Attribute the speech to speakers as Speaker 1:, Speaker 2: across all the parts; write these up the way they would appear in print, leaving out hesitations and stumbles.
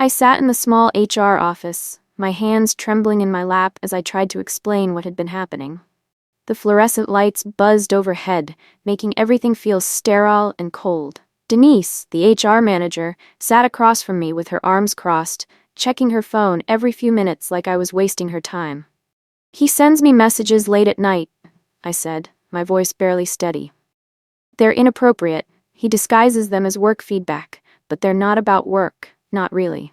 Speaker 1: I sat in the small HR office, my hands trembling in my lap as I tried to explain what had been happening. The fluorescent lights buzzed overhead, making everything feel sterile and cold. Denise, the HR manager, sat across from me with her arms crossed, checking her phone every few minutes like I was wasting her time. "He sends me messages late at night," I said, my voice barely steady. "They're inappropriate. He disguises them as work feedback, but they're not about work, not really."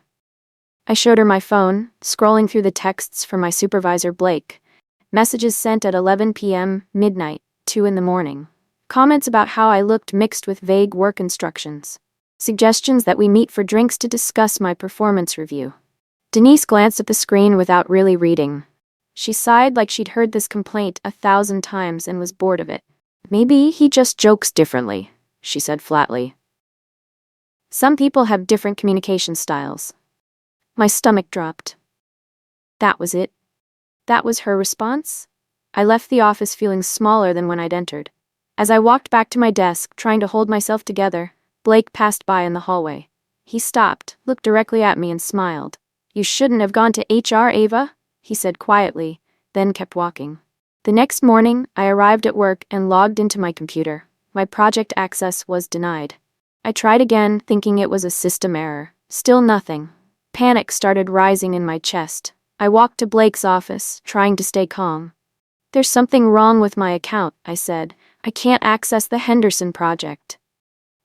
Speaker 1: I showed her my phone, scrolling through the texts from my supervisor Blake. Messages sent at 11 p.m., midnight, 2 in the morning. Comments about how I looked mixed with vague work instructions. Suggestions that we meet for drinks to discuss my performance review. Denise glanced at the screen without really reading. She sighed like she'd heard this complaint 1,000 times and was bored of it. "Maybe he just jokes differently," she said flatly. "Some people have different communication styles." My stomach dropped. That was it. That was her response? I left the office feeling smaller than when I'd entered. As I walked back to my desk, trying to hold myself together, Blake passed by in the hallway. He stopped, looked directly at me and smiled. "You shouldn't have gone to HR, Ava," he said quietly, then kept walking. The next morning, I arrived at work and logged into my computer. My project access was denied. I tried again, thinking it was a system error. Still nothing. Panic started rising in my chest. I walked to Blake's office, trying to stay calm. "There's something wrong with my account," I said. "I can't access the Henderson project."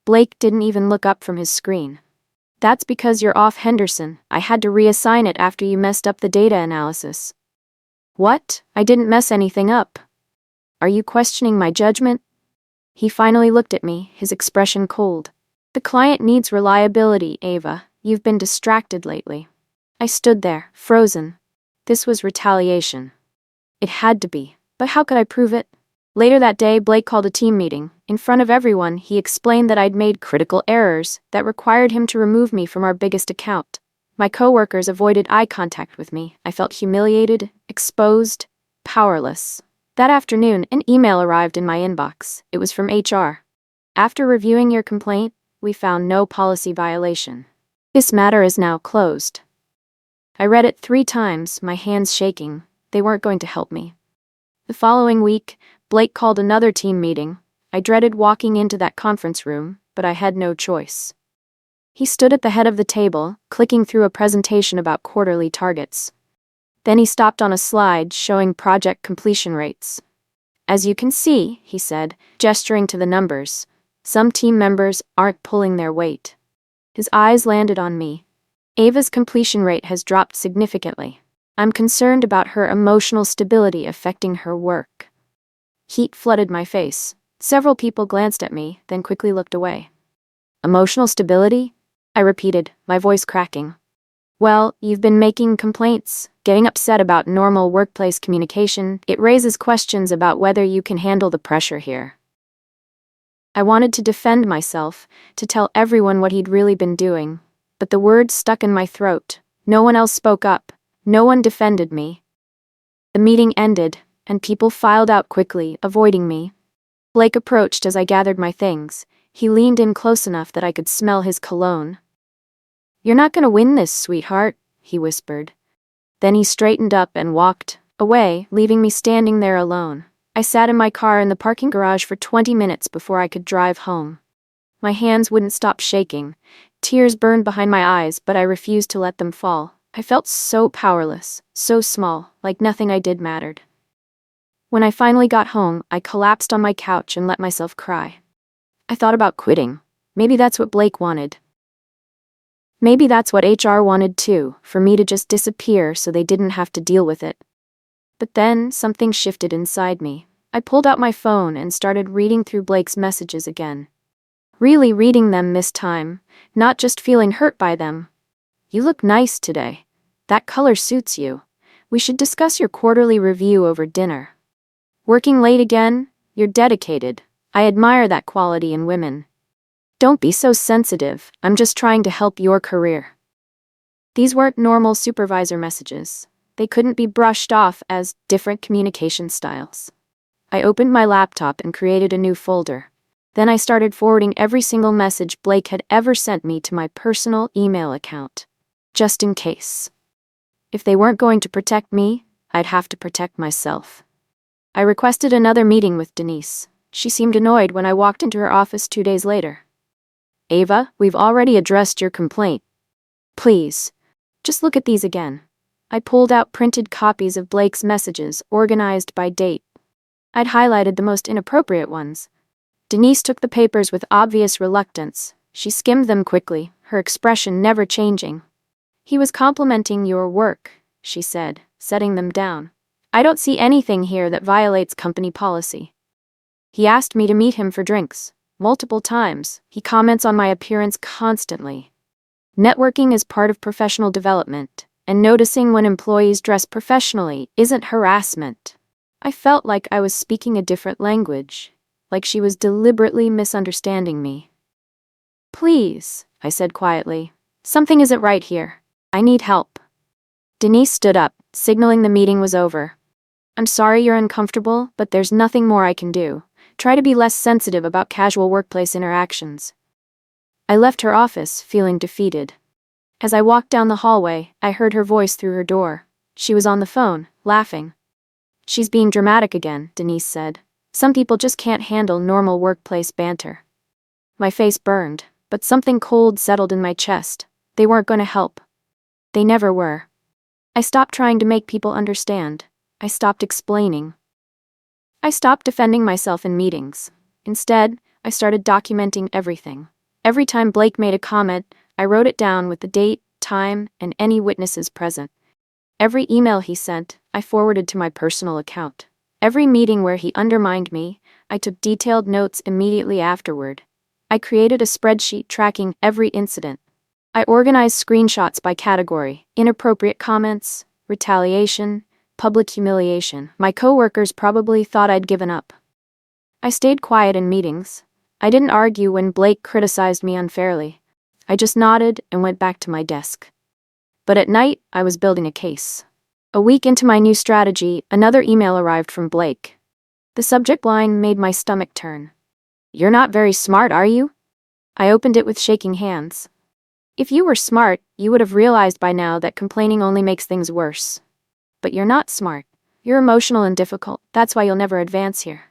Speaker 1: Blake didn't even look up from his screen. "That's because you're off Henderson. I had to reassign it after you messed up the data analysis." "What? I didn't mess anything up. Are you questioning my judgment?" He finally looked at me, his expression cold. "The client needs reliability, Ava. You've been distracted lately." I stood there, frozen. This was retaliation. It had to be, but how could I prove it? Later that day, Blake called a team meeting. In front of everyone, he explained that I'd made critical errors that required him to remove me from our biggest account. My coworkers avoided eye contact with me. I felt humiliated, exposed, powerless. That afternoon, an email arrived in my inbox. It was from HR. "After reviewing your complaint, we found no policy violation. This matter is now closed." I read it 3 times, my hands shaking. They weren't going to help me. The following week, Blake called another team meeting. I dreaded walking into that conference room, but I had no choice. He stood at the head of the table, clicking through a presentation about quarterly targets. Then he stopped on a slide showing project completion rates. "As you can see," he said, gesturing to the numbers, "some team members aren't pulling their weight." His eyes landed on me. "Ava's completion rate has dropped significantly. I'm concerned about her emotional stability affecting her work." Heat flooded my face. Several people glanced at me, then quickly looked away. "Emotional stability?" I repeated, my voice cracking. "Well, you've been making complaints, getting upset about normal workplace communication. It raises questions about whether you can handle the pressure here." I wanted to defend myself, to tell everyone what he'd really been doing, but the words stuck in my throat. No one else spoke up. No one defended me. The meeting ended, and people filed out quickly, avoiding me. Blake approached as I gathered my things. He leaned in close enough that I could smell his cologne. "You're not gonna win this, sweetheart," he whispered. Then he straightened up and walked away, leaving me standing there alone. I sat in my car in the parking garage for 20 minutes before I could drive home. My hands wouldn't stop shaking. Tears burned behind my eyes, but I refused to let them fall. I felt so powerless, so small, like nothing I did mattered. When I finally got home, I collapsed on my couch and let myself cry. I thought about quitting. Maybe that's what Blake wanted. Maybe that's what HR wanted too, for me to just disappear so they didn't have to deal with it. But then, something shifted inside me. I pulled out my phone and started reading through Blake's messages again. Really reading them this time, not just feeling hurt by them. "You look nice today. That color suits you. We should discuss your quarterly review over dinner. Working late again? You're dedicated. I admire that quality in women. Don't be so sensitive. I'm just trying to help your career." These weren't normal supervisor messages. They couldn't be brushed off as different communication styles. I opened my laptop and created a new folder. Then I started forwarding every single message Blake had ever sent me to my personal email account. just in case. If they weren't going to protect me, I'd have to protect myself. I requested another meeting with Denise. She seemed annoyed when I walked into her office 2 days later. Ava, we've already addressed your complaint. Please, just look at these again. I pulled out printed copies of Blake's messages, organized by date. I'd highlighted the most inappropriate ones. Denise took the papers with obvious reluctance. She skimmed them quickly, her expression never changing. He was complimenting your work, she said, setting them down. I don't see anything here that violates company policy. He asked me to meet him for drinks. Multiple times. He comments on my appearance constantly. Networking is part of professional development, and noticing when employees dress professionally isn't harassment. I felt like I was speaking a different language, like she was deliberately misunderstanding me. Please, I said quietly. Something isn't right here. I need help. Denise stood up, signaling the meeting was over. I'm sorry you're uncomfortable, but there's nothing more I can do. Try to be less sensitive about casual workplace interactions. I left her office, feeling defeated. As I walked down the hallway, I heard her voice through her door. She was on the phone, laughing. She's being dramatic again, Denise said. Some people just can't handle normal workplace banter. My face burned, but something cold settled in my chest. They weren't going to help. They never were. I stopped trying to make people understand. I stopped explaining. I stopped defending myself in meetings. Instead, I started documenting everything. Every time Blake made a comment, I wrote it down with the date, time, and any witnesses present. Every email he sent, I forwarded to my personal account. Every meeting where he undermined me, I took detailed notes immediately afterward. I created a spreadsheet tracking every incident. I organized screenshots by category: inappropriate comments, retaliation, public humiliation. My coworkers probably thought I'd given up. I stayed quiet in meetings. I didn't argue when Blake criticized me unfairly. I just nodded and went back to my desk. But at night, I was building a case. A week into my new strategy, another email arrived from Blake. The subject line made my stomach turn. You're not very smart, are you? I opened it with shaking hands. If you were smart, you would have realized by now that complaining only makes things worse. But you're not smart. You're emotional and difficult. That's why you'll never advance here.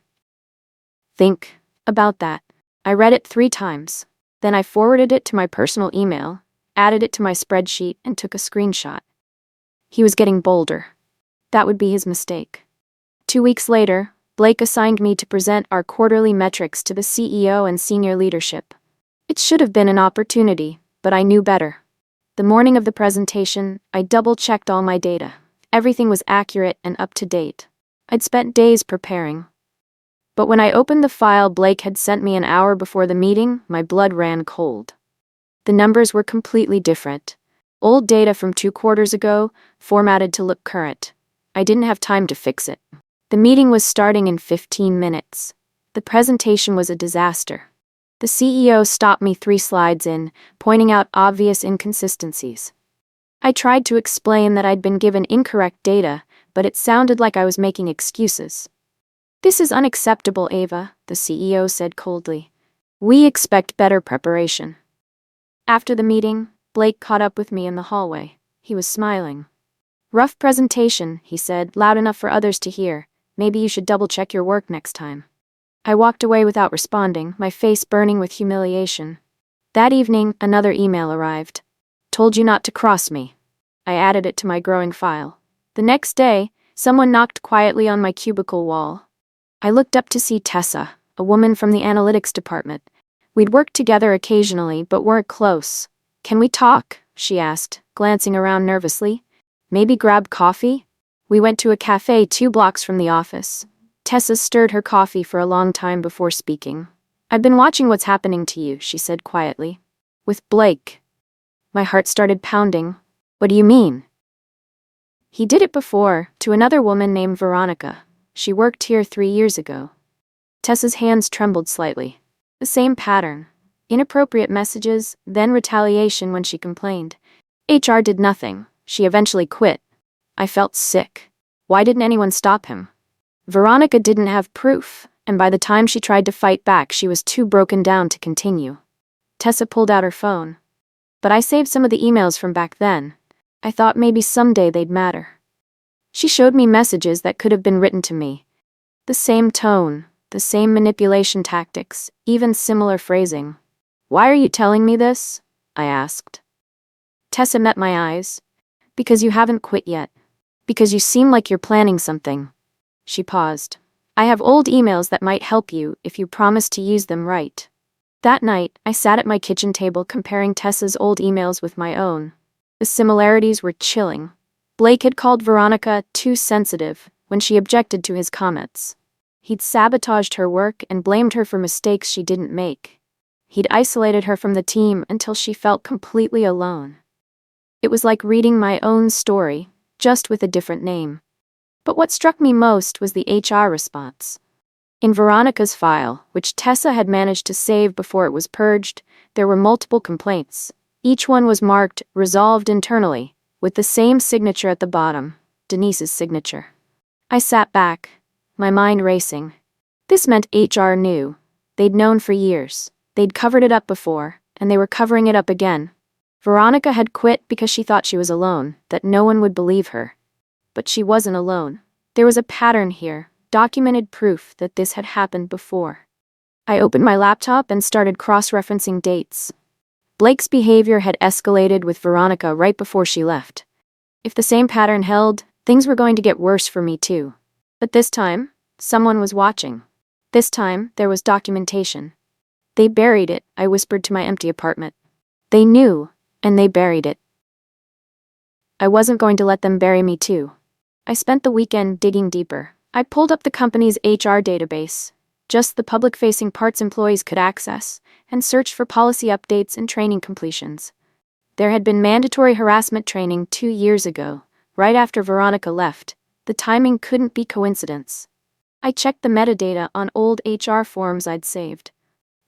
Speaker 1: Think about that. I read it 3 times. Then I forwarded it to my personal email, added it to my spreadsheet, and took a screenshot. He was getting bolder. That would be his mistake. 2 weeks later, Blake assigned me to present our quarterly metrics to the CEO and senior leadership. It should have been an opportunity, but I knew better. The morning of the presentation, I double-checked all my data. Everything was accurate and up to date. I'd spent days preparing. But when I opened the file Blake had sent me an hour before the meeting, my blood ran cold. The numbers were completely different. Old data from 2 quarters ago, formatted to look current. I didn't have time to fix it. The meeting was starting in 15 minutes. The presentation was a disaster. The CEO stopped me 3 slides in, pointing out obvious inconsistencies. I tried to explain that I'd been given incorrect data, but it sounded like I was making excuses. This is unacceptable, Ava, the CEO said coldly. We expect better preparation. After the meeting, Blake caught up with me in the hallway. He was smiling. Rough presentation, he said, loud enough for others to hear. Maybe you should double-check your work next time. I walked away without responding, my face burning with humiliation. That evening, another email arrived. Told you not to cross me. I added it to my growing file. The next day, someone knocked quietly on my cubicle wall. I looked up to see Tessa, a woman from the analytics department. We'd worked together occasionally, but weren't close. Can we talk? She asked, glancing around nervously. Maybe grab coffee? We went to a cafe 2 blocks from the office. Tessa stirred her coffee for a long time before speaking. I've been watching what's happening to you, she said quietly. With Blake. My heart started pounding. What do you mean? He did it before, to another woman named Veronica. She worked here 3 years ago. Tessa's hands trembled slightly. The same pattern. Inappropriate messages, then retaliation when she complained. HR did nothing. She eventually quit. I felt sick. Why didn't anyone stop him? Veronica didn't have proof, and by the time she tried to fight back, she was too broken down to continue. Tessa pulled out her phone. but I saved some of the emails from back then. I thought maybe someday they'd matter. She showed me messages that could have been written to me. The same tone, the same manipulation tactics, even similar phrasing. "Why are you telling me this?" I asked. Tessa met my eyes. "Because you haven't quit yet. Because you seem like you're planning something." She paused. "I have old emails that might help you if you promise to use them right." That night, I sat at my kitchen table comparing Tessa's old emails with my own. The similarities were chilling. Blake had called Veronica too sensitive when she objected to his comments. He'd sabotaged her work and blamed her for mistakes she didn't make. He'd isolated her from the team until she felt completely alone. It was like reading my own story, just with a different name. But what struck me most was the HR response. In Veronica's file, which Tessa had managed to save before it was purged, there were multiple complaints. Each one was marked "resolved internally," with the same signature at the bottom, Denise's signature. I sat back, my mind racing. This meant HR knew. They'd known for years. They'd covered it up before, and they were covering it up again. Veronica had quit because she thought she was alone, that no one would believe her. But she wasn't alone. There was a pattern here, documented proof that this had happened before. I opened my laptop and started cross-referencing dates. Blake's behavior had escalated with Veronica right before she left. If the same pattern held, things were going to get worse for me too. But this time, someone was watching. This time, there was documentation. They buried it, I whispered to my empty apartment. They knew, and they buried it. I wasn't going to let them bury me too. I spent the weekend digging deeper. I pulled up the company's HR database, just the public-facing parts employees could access, and searched for policy updates and training completions. There had been mandatory harassment training 2 years ago, right after Veronica left. The timing couldn't be coincidence. I checked the metadata on old HR forms I'd saved.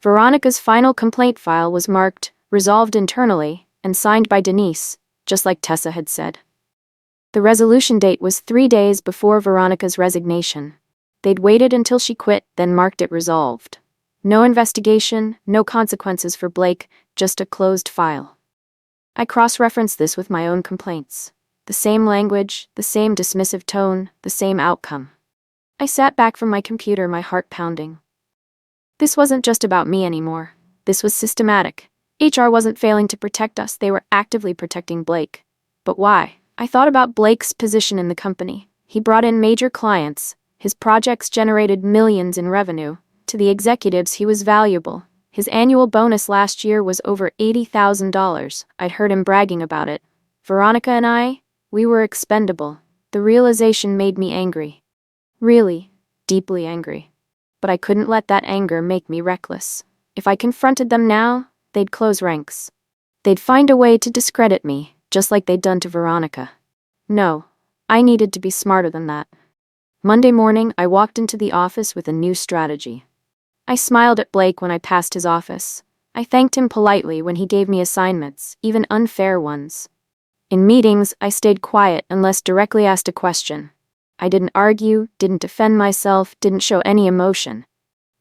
Speaker 1: Veronica's final complaint file was marked "resolved internally" and signed by Denise, just like Tessa had said. The resolution date was 3 days before Veronica's resignation. They'd waited until she quit, then marked it resolved. No investigation, no consequences for Blake, just a closed file. I cross-referenced this with my own complaints. The same language, the same dismissive tone, the same outcome. I sat back from my computer, my heart pounding. This wasn't just about me anymore. This was systematic. HR wasn't failing to protect us, they were actively protecting Blake. But why? I thought about Blake's position in the company. He brought in major clients. His projects generated millions in revenue. To the executives, he was valuable. His annual bonus last year was over $80,000. I'd heard him bragging about it. Veronica and I, we were expendable. The realization made me angry. Really, deeply angry. But I couldn't let that anger make me reckless. If I confronted them now, they'd close ranks. They'd find a way to discredit me, just like they'd done to Veronica. No, I needed to be smarter than that. Monday morning, I walked into the office with a new strategy. I smiled at Blake when I passed his office. I thanked him politely when he gave me assignments, even unfair ones. In meetings, I stayed quiet unless directly asked a question. I didn't argue, didn't defend myself, didn't show any emotion.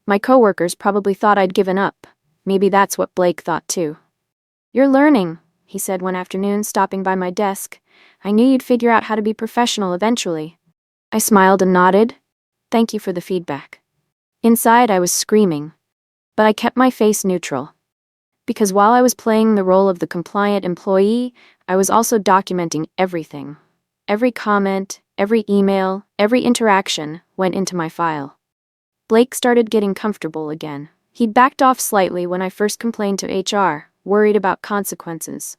Speaker 1: My coworkers probably thought I'd given up. Maybe that's what Blake thought too. "You're learning," he said one afternoon, stopping by my desk. "I knew you'd figure out how to be professional eventually." I smiled and nodded. "Thank you for the feedback." Inside, I was screaming. But I kept my face neutral. Because while I was playing the role of the compliant employee, I was also documenting everything. Every comment, every email, every interaction went into my file. Blake started getting comfortable again. He'd backed off slightly when I first complained to HR, worried about consequences.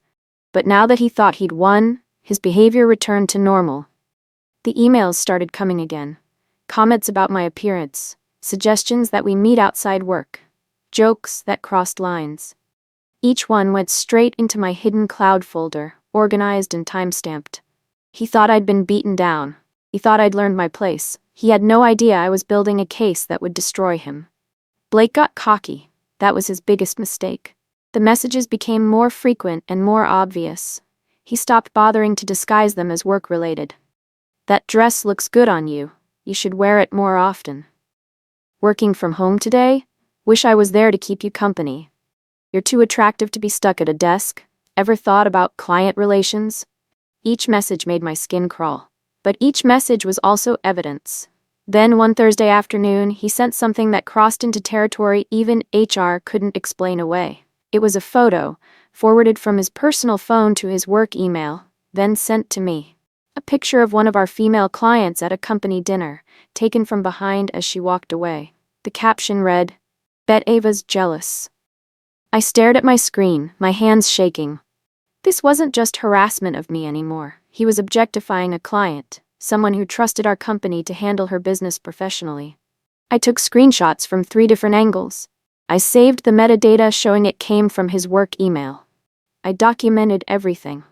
Speaker 1: But now that he thought he'd won, his behavior returned to normal. The emails started coming again. Comments about my appearance, suggestions that we meet outside work, jokes that crossed lines. Each one went straight into my hidden cloud folder, organized and time-stamped. He thought I'd been beaten down. He thought I'd learned my place. He had no idea I was building a case that would destroy him. Blake got cocky. That was his biggest mistake. The messages became more frequent and more obvious. He stopped bothering to disguise them as work-related. "That dress looks good on you. You should wear it more often." "Working from home today? Wish I was there to keep you company." "You're too attractive to be stuck at a desk." Ever thought about client relations? Each message made my skin crawl. But each message was also evidence. Then one Thursday afternoon, he sent something that crossed into territory even HR couldn't explain away. It was a photo, forwarded from his personal phone to his work email, then sent to me. A picture of one of our female clients at a company dinner, taken from behind as she walked away. The caption read, "Bet Ava's jealous." I stared at my screen, my hands shaking. This wasn't just harassment of me anymore. He was objectifying a client, someone who trusted our company to handle her business professionally. I took screenshots from 3 different angles. I saved the metadata showing it came from his work email. I documented everything.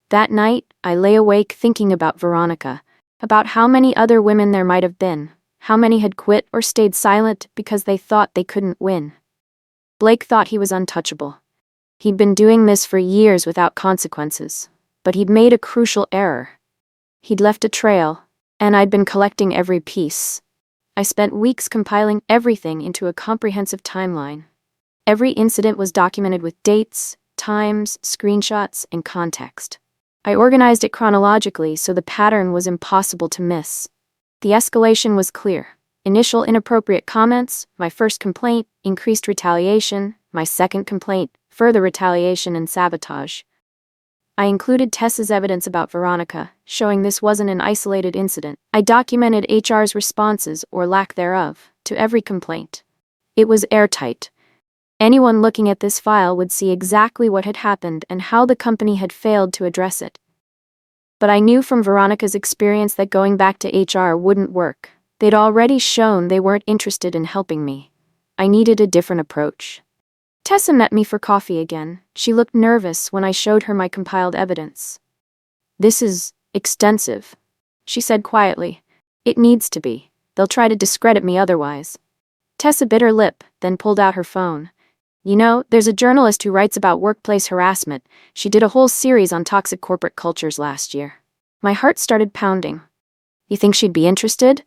Speaker 1: That night, I lay awake thinking about Veronica, about how many other women there might have been, how many had quit or stayed silent because they thought they couldn't win. Blake thought he was untouchable. He'd been doing this for years without consequences, but he'd made a crucial error. He'd left a trail, and I'd been collecting every piece. I spent weeks compiling everything into a comprehensive timeline. Every incident was documented with dates, times, screenshots, and context. I organized it chronologically so the pattern was impossible to miss. The escalation was clear. Initial inappropriate comments, my first complaint, increased retaliation, my second complaint, further retaliation and sabotage. I included Tessa's evidence about Veronica, showing this wasn't an isolated incident. I documented HR's responses, or lack thereof, to every complaint. It was airtight. Anyone looking at this file would see exactly what had happened and how the company had failed to address it. But I knew from Veronica's experience that going back to HR wouldn't work. They'd already shown they weren't interested in helping me. I needed a different approach. Tessa met me for coffee again. She looked nervous when I showed her my compiled evidence. "This is extensive," she said quietly. "It needs to be. They'll try to discredit me otherwise." Tessa bit her lip, then pulled out her phone. "You know, there's a journalist who writes about workplace harassment. She did a whole series on toxic corporate cultures last year." My heart started pounding. "You think she'd be interested?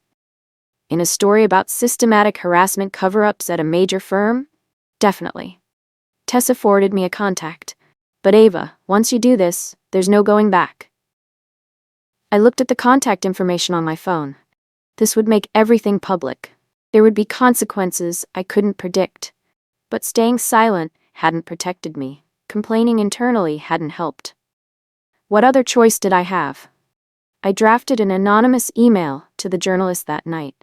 Speaker 1: In a story about systematic harassment cover-ups at a major firm? Definitely." Tessa forwarded me a contact. "But Ava, once you do this, there's no going back." I looked at the contact information on my phone. This would make everything public. There would be consequences I couldn't predict. But staying silent hadn't protected me. Complaining internally hadn't helped. What other choice did I have? I drafted an anonymous email to the journalist that night.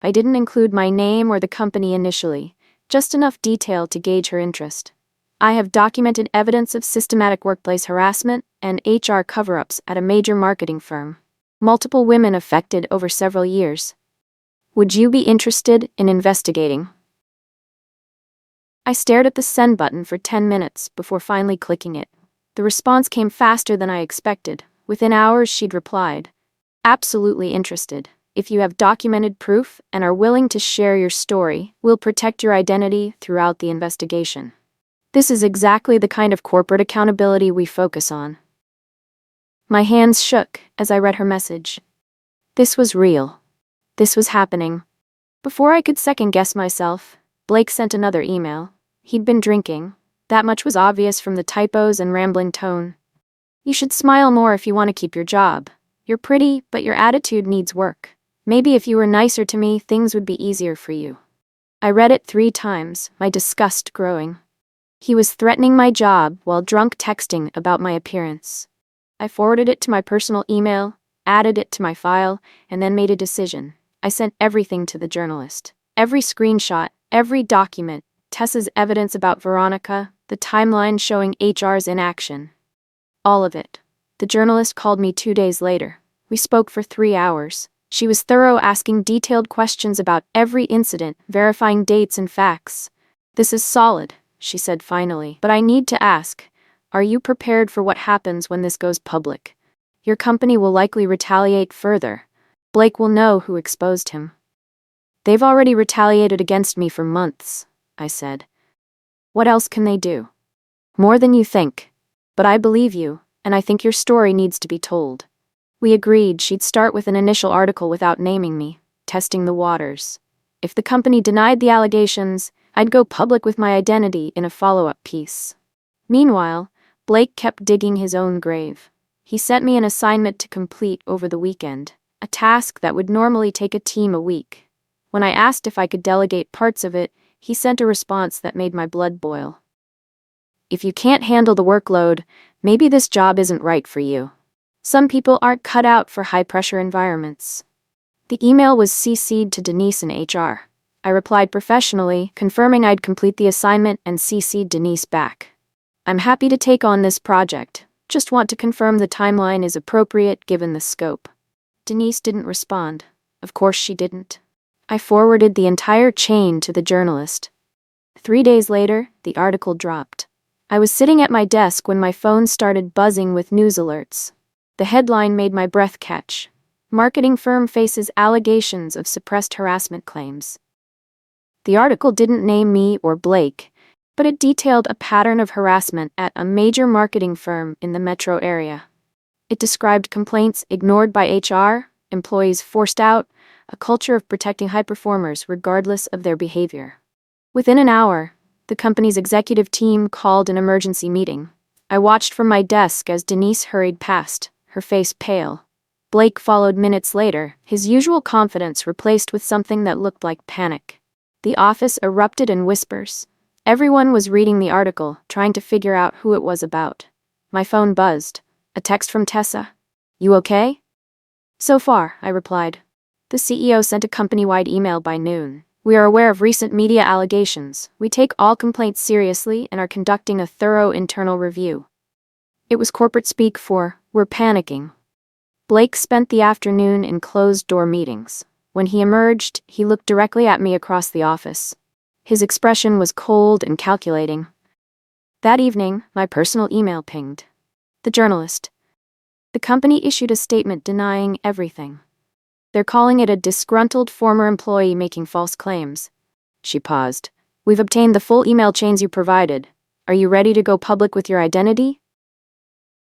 Speaker 1: I didn't include my name or the company initially, just enough detail to gauge her interest. "I have documented evidence of systematic workplace harassment and HR cover-ups at a major marketing firm. Multiple women affected over several years. Would you be interested in investigating?" I stared at the send button for 10 minutes before finally clicking it. The response came faster than I expected. Within hours, she'd replied, "Absolutely interested. If you have documented proof and are willing to share your story, we'll protect your identity throughout the investigation." This is exactly the kind of corporate accountability we focus on. My hands shook as I read her message. This was real. This was happening. Before I could second-guess myself, Blake sent another email. He'd been drinking. That much was obvious from the typos and rambling tone. "You should smile more if you want to keep your job. You're pretty, but your attitude needs work. Maybe if you were nicer to me, things would be easier for you." I read it 3 times, my disgust growing. He was threatening my job while drunk texting about my appearance. I forwarded it to my personal email, added it to my file, and then made a decision. I sent everything to the journalist. Every screenshot, every document, Tessa's evidence about Veronica, the timeline showing HR's inaction. All of it. The journalist called me 2 days later. We spoke for 3 hours. She was thorough, asking detailed questions about every incident, verifying dates and facts. "This is solid," she said finally. "But I need to ask, are you prepared for what happens when this goes public? Your company will likely retaliate further. Blake will know who exposed him." "They've already retaliated against me for months," I said. "What else can they do?" "More than you think. But I believe you, and I think your story needs to be told." We agreed she'd start with an initial article without naming me, testing the waters. If the company denied the allegations, I'd go public with my identity in a follow-up piece. Meanwhile, Blake kept digging his own grave. He sent me an assignment to complete over the weekend, a task that would normally take a team a week. When I asked if I could delegate parts of it, he sent a response that made my blood boil. If you can't handle the workload, maybe this job isn't right for you. Some people aren't cut out for high-pressure environments. The email was CC'd to Denise in HR. I replied professionally, confirming I'd complete the assignment and CC'd Denise back. I'm happy to take on this project, just want to confirm the timeline is appropriate given the scope. Denise didn't respond. Of course she didn't. I forwarded the entire chain to the journalist. 3 days later, the article dropped. I was sitting at my desk when my phone started buzzing with news alerts. The headline made my breath catch. Marketing firm faces allegations of suppressed harassment claims. The article didn't name me or Blake, but it detailed a pattern of harassment at a major marketing firm in the metro area. It described complaints ignored by HR, employees forced out, a culture of protecting high performers regardless of their behavior. Within an hour, the company's executive team called an emergency meeting. I watched from my desk as Denise hurried past, her face pale. Blake followed minutes later, his usual confidence replaced with something that looked like panic. The office erupted in whispers. Everyone was reading the article, trying to figure out who it was about. My phone buzzed. A text from Tessa. "You okay?" "So far," I replied. The CEO sent a company-wide email by noon. "We are aware of recent media allegations. We take all complaints seriously and are conducting a thorough internal review." It was corporate speak for, "We're panicking." Blake spent the afternoon in closed-door meetings. When he emerged, he looked directly at me across the office. His expression was cold and calculating. That evening, my personal email pinged. The journalist. The company issued a statement denying everything. They're calling it a disgruntled former employee making false claims. She paused. "We've obtained the full email chains you provided. Are you ready to go public with your identity?"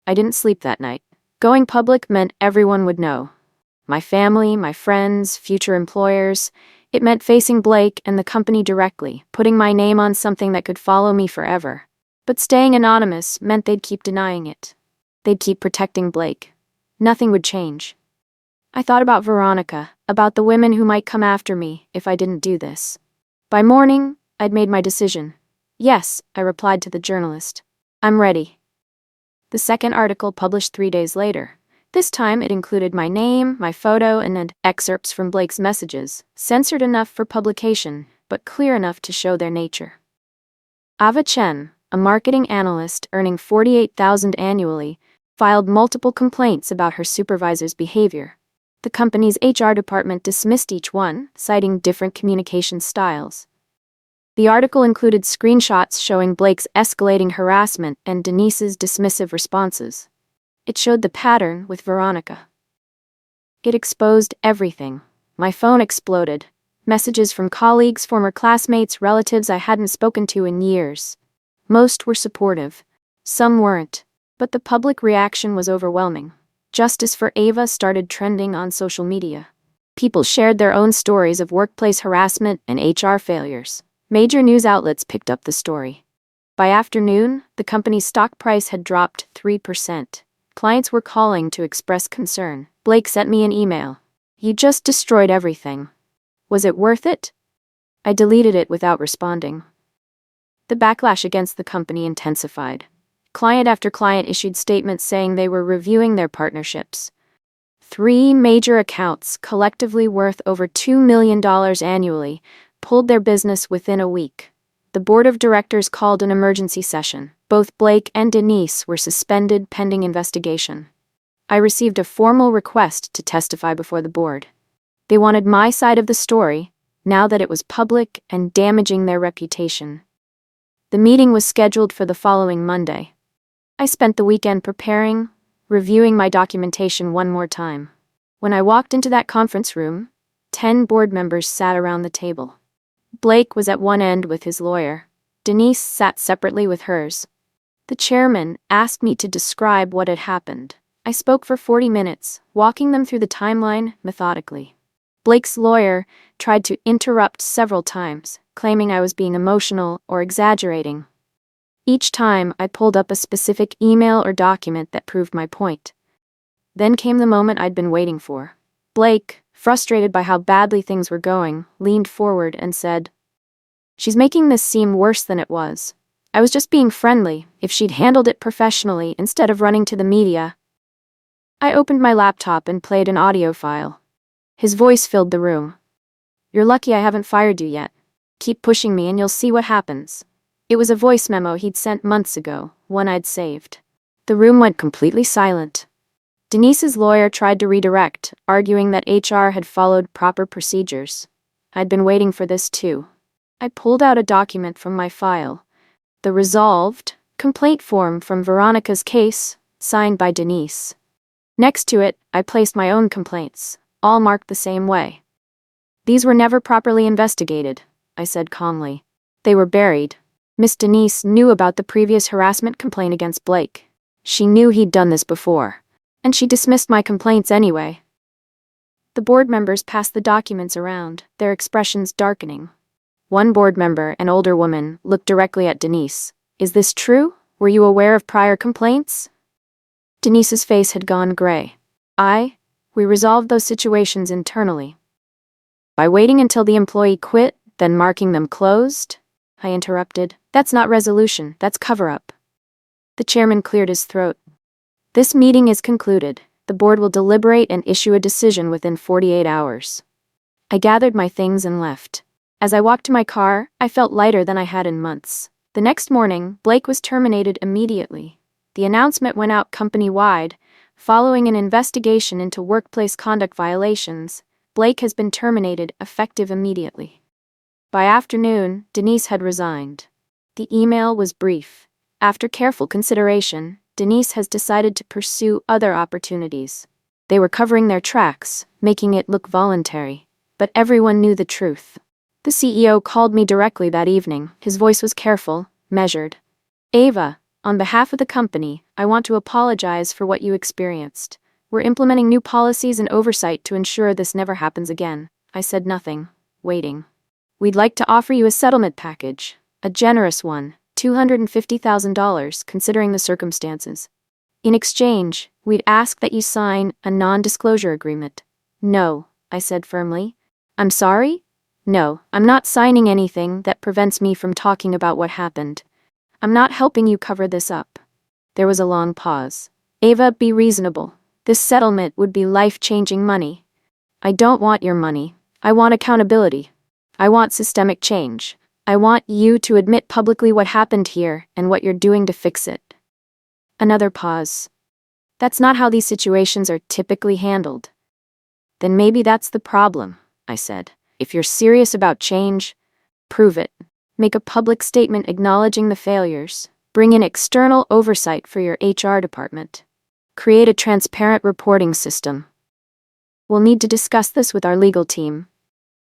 Speaker 1: I didn't sleep that night. Going public meant everyone would know. My family, my friends, future employers. It meant facing Blake and the company directly, putting my name on something that could follow me forever. But staying anonymous meant they'd keep denying it. They'd keep protecting Blake. Nothing would change. I thought about Veronica, about the women who might come after me if I didn't do this. By morning, I'd made my decision. "Yes," I replied to the journalist. "I'm ready." The second article published 3 days later. This time it included my name, my photo, and excerpts from Blake's messages, censored enough for publication, but clear enough to show their nature. Ava Chen, a marketing analyst earning $48,000 annually, filed multiple complaints about her supervisor's behavior. The company's HR department dismissed each one, citing different communication styles. The article included screenshots showing Blake's escalating harassment and Denise's dismissive responses. It showed the pattern with Veronica. It exposed everything. My phone exploded. Messages from colleagues, former classmates, relatives I hadn't spoken to in years. Most were supportive. Some weren't. But the public reaction was overwhelming. Justice for Ava started trending on social media. People shared their own stories of workplace harassment and HR failures. Major news outlets picked up the story. By afternoon, the company's stock price had dropped 3%. Clients were calling to express concern. Blake sent me an email. "You just destroyed everything. Was it worth it?" I deleted it without responding. The backlash against the company intensified. Client after client issued statements saying they were reviewing their partnerships. 3 major accounts, collectively worth over $2 million annually, pulled their business within a week. The board of directors called an emergency session. Both Blake and Denise were suspended pending investigation. I received a formal request to testify before the board. They wanted my side of the story, now that it was public and damaging their reputation. The meeting was scheduled for the following Monday. I spent the weekend preparing, reviewing my documentation one more time. When I walked into that conference room, 10 board members sat around the table. Blake was at one end with his lawyer. Denise sat separately with hers. The chairman asked me to describe what had happened. I spoke for 40 minutes, walking them through the timeline methodically. Blake's lawyer tried to interrupt several times, claiming I was being emotional or exaggerating. Each time, I pulled up a specific email or document that proved my point. Then came the moment I'd been waiting for. Blake, frustrated by how badly things were going, leaned forward and said, "She's making this seem worse than it was. I was just being friendly. If she'd handled it professionally instead of running to the media." I opened my laptop and played an audio file. His voice filled the room. "You're lucky I haven't fired you yet. Keep pushing me and you'll see what happens." It was a voice memo he'd sent months ago, one I'd saved. The room went completely silent. Denise's lawyer tried to redirect, arguing that HR had followed proper procedures. I'd been waiting for this too. I pulled out a document from my file. The resolved complaint form from Veronica's case, signed by Denise. Next to it, I placed my own complaints, all marked the same way. "These were never properly investigated," I said calmly. "They were buried." Miss Denise knew about the previous harassment complaint against Blake. She knew he'd done this before, and she dismissed my complaints anyway. The board members passed the documents around, their expressions darkening. One board member, an older woman, looked directly at Denise. "Is this true? Were you aware of prior complaints?" Denise's face had gone gray. We resolved those situations internally." "By waiting until the employee quit, then marking them closed?" I interrupted. "That's not resolution, that's cover-up." The chairman cleared his throat. "This meeting is concluded. The board will deliberate and issue a decision within 48 hours. I gathered my things and left. As I walked to my car, I felt lighter than I had in months. The next morning, Blake was terminated immediately. The announcement went out company-wide. Following an investigation into workplace conduct violations, Blake has been terminated effective immediately. By afternoon, Denise had resigned. The email was brief. "After careful consideration, Denise has decided to pursue other opportunities." They were covering their tracks, making it look voluntary. But everyone knew the truth. The CEO called me directly that evening. His voice was careful, measured. "Ava, on behalf of the company, I want to apologize for what you experienced. We're implementing new policies and oversight to ensure this never happens again." I said nothing, waiting. "We'd like to offer you a settlement package, a generous one, $250,000 considering the circumstances. In exchange, we'd ask that you sign a non-disclosure agreement." "No," I said firmly. "I'm sorry? No, I'm not signing anything that prevents me from talking about what happened. I'm not helping you cover this up." There was a long pause. "Ava, be reasonable. This settlement would be life-changing money." "I don't want your money. I want accountability. I want systemic change. I want you to admit publicly what happened here and what you're doing to fix it." Another pause. "That's not how these situations are typically handled." "Then maybe that's the problem," I said. "If you're serious about change, prove it. Make a public statement acknowledging the failures. Bring in external oversight for your HR department. Create a transparent reporting system. We'll need to discuss this with our legal team.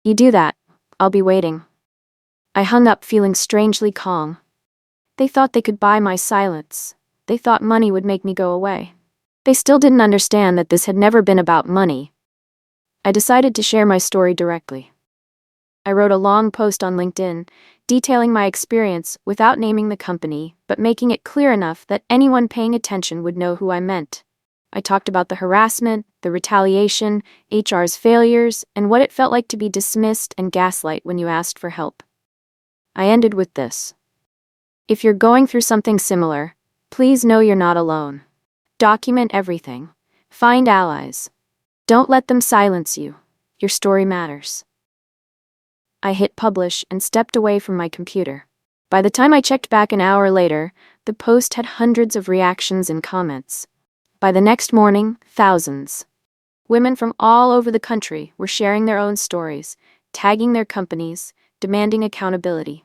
Speaker 1: You do that, I'll be waiting." I hung up feeling strangely calm. They thought they could buy my silence. They thought money would make me go away. They still didn't understand that this had never been about money. I decided to share my story directly. I wrote a long post on LinkedIn, detailing my experience without naming the company, but making it clear enough that anyone paying attention would know who I meant. I talked about the harassment, the retaliation, HR's failures, and what it felt like to be dismissed and gaslight when you asked for help. I ended with this: "If you're going through something similar, please know you're not alone. Document everything. Find allies. Don't let them silence you. Your story matters." I hit publish and stepped away from my computer. By the time I checked back an hour later, the post had hundreds of reactions and comments. By the next morning, thousands. Women from all over the country were sharing their own stories, tagging their companies, demanding accountability.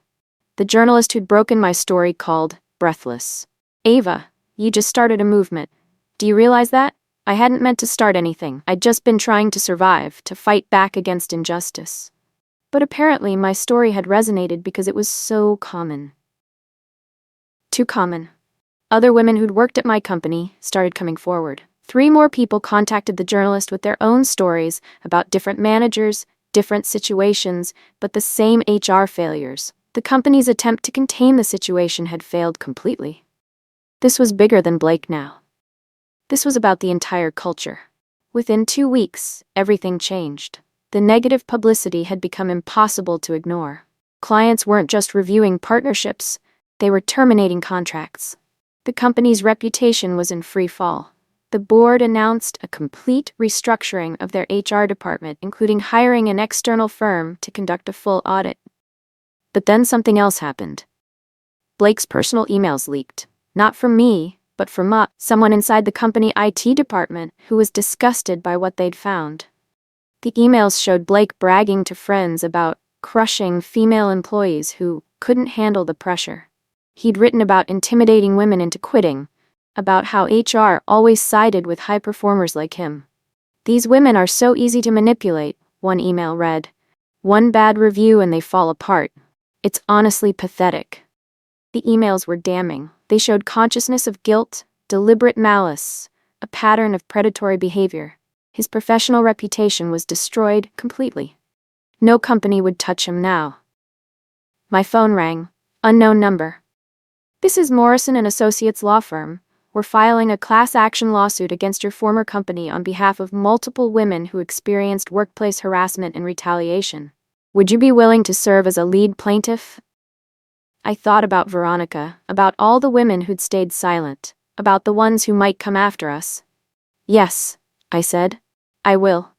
Speaker 1: The journalist who'd broken my story called breathless. "Ava, you just started a movement. Do you realize that? I hadn't meant to start anything. I'd just been trying to survive, to fight back against injustice." But apparently my story had resonated because it was so common. Too common. Other women who'd worked at my company started coming forward. 3 more people contacted the journalist with their own stories about different managers, different situations, but the same HR failures. The company's attempt to contain the situation had failed completely. This was bigger than Blake now. This was about the entire culture. Within 2 weeks, everything changed. The negative publicity had become impossible to ignore. Clients weren't just reviewing partnerships, they were terminating contracts. The company's reputation was in free fall. The board announced a complete restructuring of their HR department, including hiring an external firm to conduct a full audit. But then something else happened. Blake's personal emails leaked. Not from me, but from someone inside the company IT department who was disgusted by what they'd found. The emails showed Blake bragging to friends about crushing female employees who couldn't handle the pressure. He'd written about intimidating women into quitting, about how HR always sided with high performers like him. "These women are so easy to manipulate," one email read. "One bad review and they fall apart. It's honestly pathetic." The emails were damning. They showed consciousness of guilt, deliberate malice, a pattern of predatory behavior. His professional reputation was destroyed completely. No company would touch him now. My phone rang. Unknown number. "This is Morrison and Associates law firm. We're filing a class action lawsuit against your former company on behalf of multiple women who experienced workplace harassment and retaliation. Would you be willing to serve as a lead plaintiff?" I thought about Veronica, about all the women who'd stayed silent, about the ones who might come after us. "Yes," I said. "I will."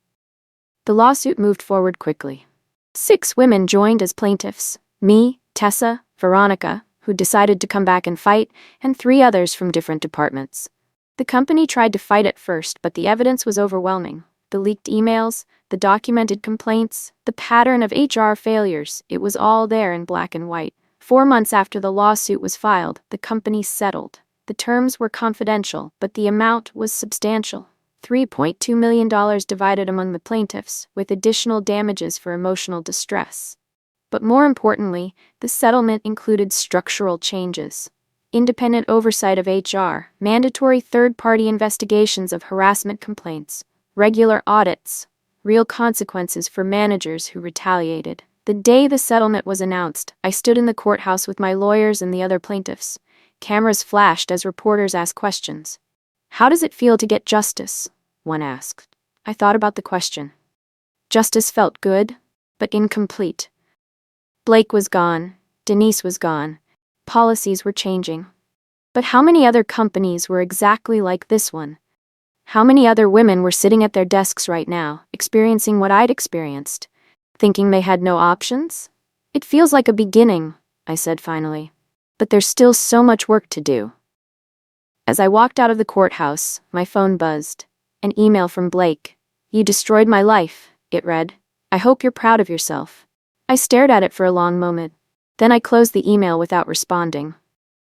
Speaker 1: The lawsuit moved forward quickly. 6 women joined as plaintiffs: me, Tessa, Veronica, who decided to come back and fight, and 3 others from different departments. The company tried to fight at first, but the evidence was overwhelming. The leaked emails, the documented complaints, the pattern of HR failures, it was all there in black and white. 4 months after the lawsuit was filed, the company settled. The terms were confidential, but the amount was substantial. $3.2 million divided among the plaintiffs, with additional damages for emotional distress. But more importantly, the settlement included structural changes. Independent oversight of HR, mandatory third-party investigations of harassment complaints, regular audits, real consequences for managers who retaliated. The day the settlement was announced, I stood in the courthouse with my lawyers and the other plaintiffs. Cameras flashed as reporters asked questions. "How does it feel to get justice?" one asked. I thought about the question. Justice felt good, but incomplete. Blake was gone. Denise was gone. Policies were changing. But how many other companies were exactly like this one? How many other women were sitting at their desks right now, experiencing what I'd experienced, thinking they had no options? "It feels like a beginning," I said finally. "But there's still so much work to do." As I walked out of the courthouse, my phone buzzed. An email from Blake. "You destroyed my life," it read. "I hope you're proud of yourself." I stared at it for a long moment. Then I closed the email without responding.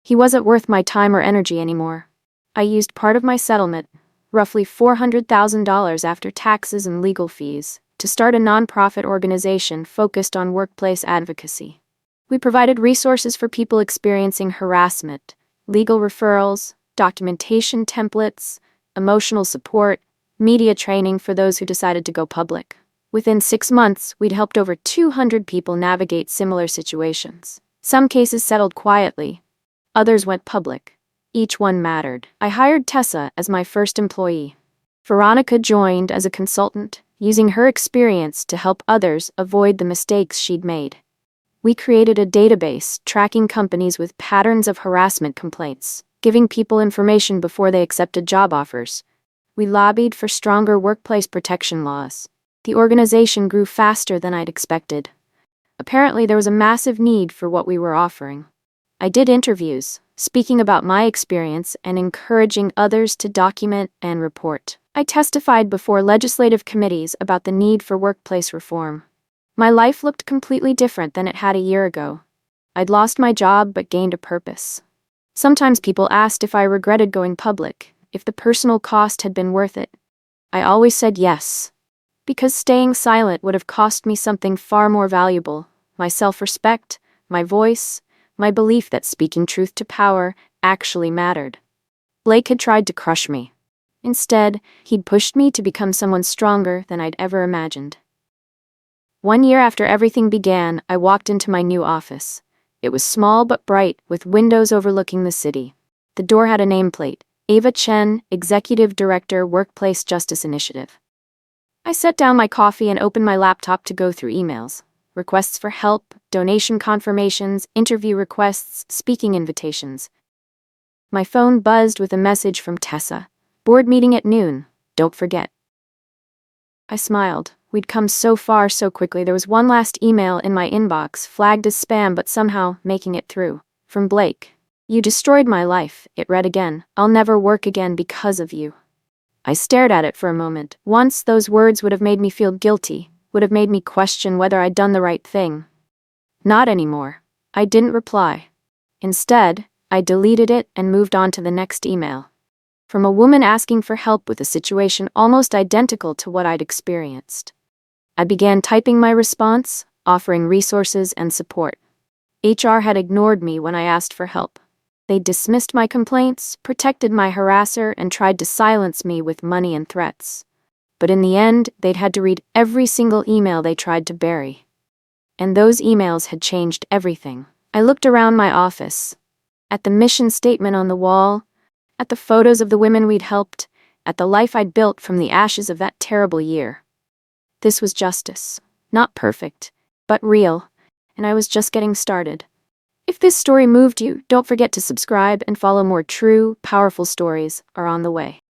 Speaker 1: He wasn't worth my time or energy anymore. I used part of my settlement, roughly $400,000 after taxes and legal fees, to start a nonprofit organization focused on workplace advocacy. We provided resources for people experiencing harassment, legal referrals, documentation templates, emotional support, media training for those who decided to go public. Within 6 months, we'd helped over 200 people navigate similar situations. Some cases settled quietly. Others went public. Each one mattered. I hired Tessa as my first employee. Veronica joined as a consultant, using her experience to help others avoid the mistakes she'd made. We created a database tracking companies with patterns of harassment complaints, giving people information before they accepted job offers. We lobbied for stronger workplace protection laws. The organization grew faster than I'd expected. Apparently, there was a massive need for what we were offering. I did interviews, speaking about my experience and encouraging others to document and report. I testified before legislative committees about the need for workplace reform. My life looked completely different than it had a year ago. I'd lost my job but gained a purpose. Sometimes people asked if I regretted going public, if the personal cost had been worth it. I always said yes, because staying silent would have cost me something far more valuable: my self-respect, my voice, my belief that speaking truth to power actually mattered. Blake had tried to crush me. Instead, he'd pushed me to become someone stronger than I'd ever imagined. 1 year after everything began, I walked into my new office. It was small but bright, with windows overlooking the city. The door had a nameplate: Ava Chen, Executive Director, Workplace Justice Initiative. I set down my coffee and opened my laptop to go through emails. Requests for help, donation confirmations, interview requests, speaking invitations. My phone buzzed with a message from Tessa. Board meeting at noon. Don't forget. I smiled. We'd come so far so quickly. There was one last email in my inbox, flagged as spam but somehow making it through. From Blake. You destroyed my life, it read again. I'll never work again because of you. I stared at it for a moment. Once, those words would have made me feel guilty, would have made me question whether I'd done the right thing. Not anymore. I didn't reply. Instead, I deleted it and moved on to the next email. From a woman asking for help with a situation almost identical to what I'd experienced. I began typing my response, offering resources and support. HR had ignored me when I asked for help. They dismissed my complaints, protected my harasser, and tried to silence me with money and threats. But in the end, they'd had to read every single email they tried to bury. And those emails had changed everything. I looked around my office, at the mission statement on the wall, at the photos of the women we'd helped, at the life I'd built from the ashes of that terrible year. This was justice. Not perfect, but real, and I was just getting started. If this story moved you, don't forget to subscribe and follow. More true, powerful stories are on the way.